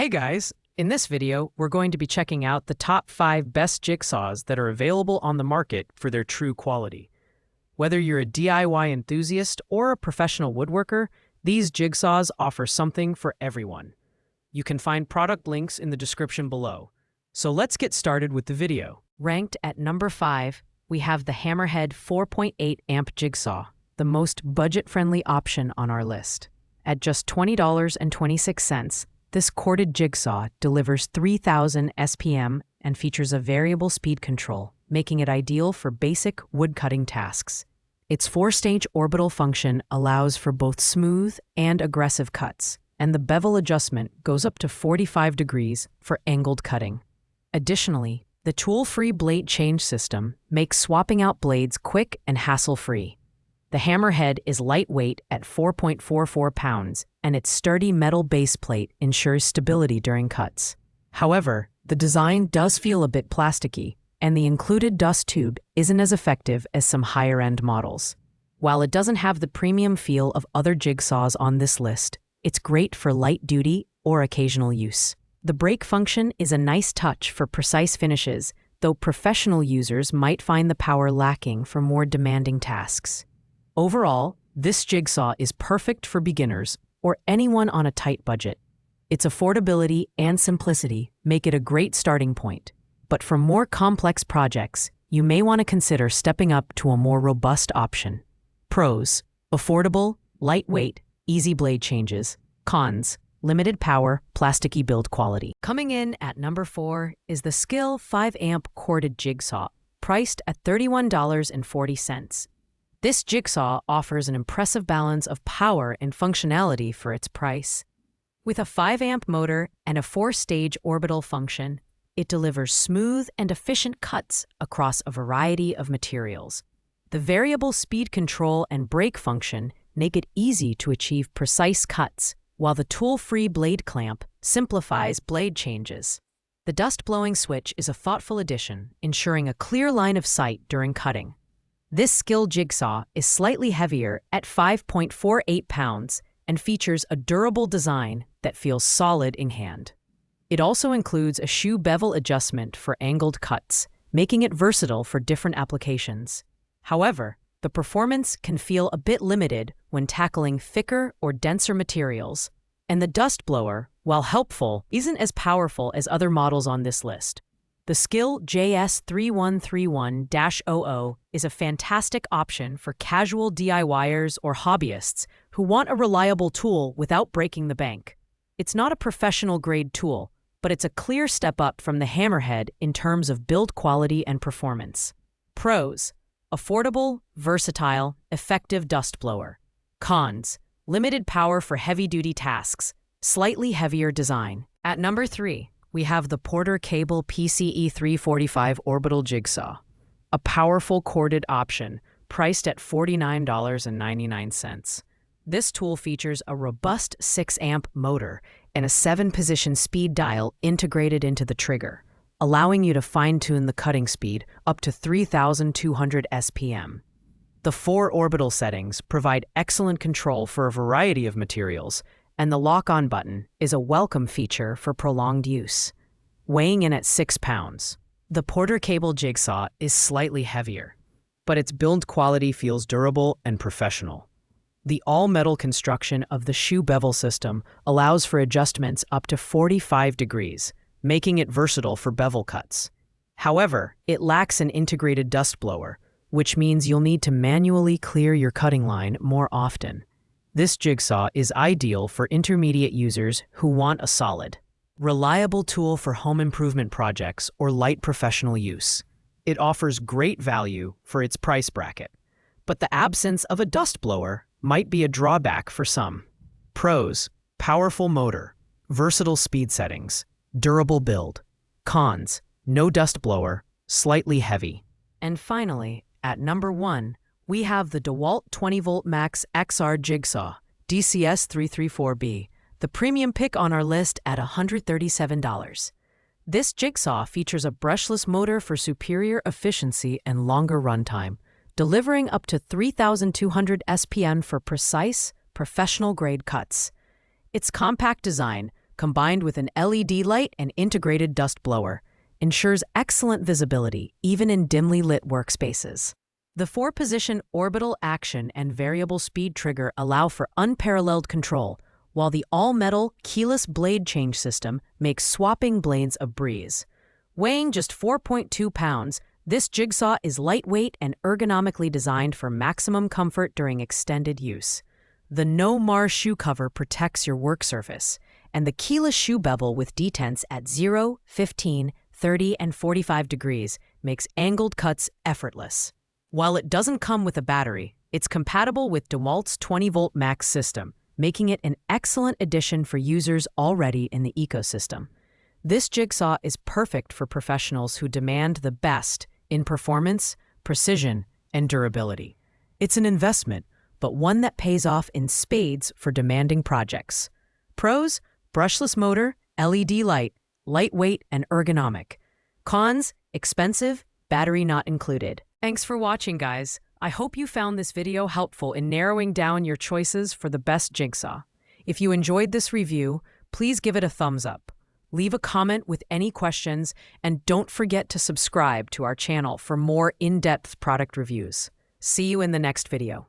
Hey guys! In this video, we're going to be checking out the top 5 best jigsaws that are available on the market for their true quality. Whether you're a DIY enthusiast or a professional woodworker, these jigsaws offer something for everyone. You can find product links in the description below. So let's get started with the video. Ranked at number 5, we have the Hammerhead 4.8 amp jigsaw, the most budget-friendly option on our list. At just $20.26, this corded jigsaw delivers 3,000 SPM and features a variable speed control, making it ideal for basic woodcutting tasks. Its 4-stage orbital function allows for both smooth and aggressive cuts, and the bevel adjustment goes up to 45 degrees for angled cutting. Additionally, the tool-free blade change system makes swapping out blades quick and hassle-free. The Hammerhead is lightweight at 4.44 pounds, and its sturdy metal base plate ensures stability during cuts. However, the design does feel a bit plasticky, and the included dust tube isn't as effective as some higher-end models. While it doesn't have the premium feel of other jigsaws on this list, it's great for light-duty or occasional use. The brake function is a nice touch for precise finishes, though professional users might find the power lacking for more demanding tasks. Overall, this jigsaw is perfect for beginners or anyone on a tight budget. Its affordability and simplicity make it a great starting point. But for more complex projects, you may want to consider stepping up to a more robust option. Pros: affordable, lightweight, easy blade changes. Cons: limited power, plasticky build quality. Coming in at number 4 is the Skill 5 amp corded jigsaw, priced at $31.40. This jigsaw offers an impressive balance of power and functionality for its price. With a 5 amp motor and a 4-stage orbital function, it delivers smooth and efficient cuts across a variety of materials. The variable speed control and brake function make it easy to achieve precise cuts, while the tool-free blade clamp simplifies blade changes. The dust-blowing switch is a thoughtful addition, ensuring a clear line of sight during cutting. This Skill jigsaw is slightly heavier at 5.48 pounds and features a durable design that feels solid in hand. It also includes a shoe bevel adjustment for angled cuts, making it versatile for different applications. However, the performance can feel a bit limited when tackling thicker or denser materials, and the dust blower, while helpful, isn't as powerful as other models on this list. The Skill JS3131-00 is a fantastic option for casual DIYers or hobbyists who want a reliable tool without breaking the bank. It's not a professional-grade tool, but it's a clear step up from the Hammerhead in terms of build quality and performance. Pros: affordable, versatile, effective dust blower. Cons: limited power for heavy-duty tasks, slightly heavier design. At number 3, we have the Porter Cable PCE 345 Orbital Jigsaw, a powerful corded option priced at $49.99. This tool features a robust 6 amp motor and a 7-position speed dial integrated into the trigger, allowing you to fine-tune the cutting speed up to 3,200 SPM. The 4 orbital settings provide excellent control for a variety of materials, and the lock-on button is a welcome feature for prolonged use. Weighing in at 6 pounds, the Porter Cable jigsaw is slightly heavier, but its build quality feels durable and professional. The all-metal construction of the shoe bevel system allows for adjustments up to 45 degrees, making it versatile for bevel cuts. However, it lacks an integrated dust blower, which means you'll need to manually clear your cutting line more often. This jigsaw is ideal for intermediate users who want a solid, reliable tool for home improvement projects or light professional use. It offers great value for its price bracket, but the absence of a dust blower might be a drawback for some. Pros: powerful motor, versatile speed settings, durable build. Cons: no dust blower, slightly heavy. And finally, at number 1, we have the DeWalt 20V Max XR Jigsaw, DCS334B, the premium pick on our list at $137. This jigsaw features a brushless motor for superior efficiency and longer runtime, delivering up to 3,200 SPM for precise, professional-grade cuts. Its compact design, combined with an LED light and integrated dust blower, ensures excellent visibility even in dimly lit workspaces. The 4-position orbital action and variable speed trigger allow for unparalleled control, while the all-metal keyless blade change system makes swapping blades a breeze. Weighing just 4.2 pounds, this jigsaw is lightweight and ergonomically designed for maximum comfort during extended use. The no-mar shoe cover protects your work surface, and the keyless shoe bevel with detents at 0, 15, 30, and 45 degrees makes angled cuts effortless. While it doesn't come with a battery, it's compatible with DeWalt's 20-volt max system, making it an excellent addition for users already in the ecosystem. This jigsaw is perfect for professionals who demand the best in performance, precision, and durability. It's an investment, but one that pays off in spades for demanding projects. Pros: brushless motor, LED light, lightweight and ergonomic. Cons: expensive, battery not included. Thanks for watching, guys. I hope you found this video helpful in narrowing down your choices for the best jigsaw. If you enjoyed this review, please give it a thumbs up. Leave a comment with any questions, and don't forget to subscribe to our channel for more in-depth product reviews. See you in the next video.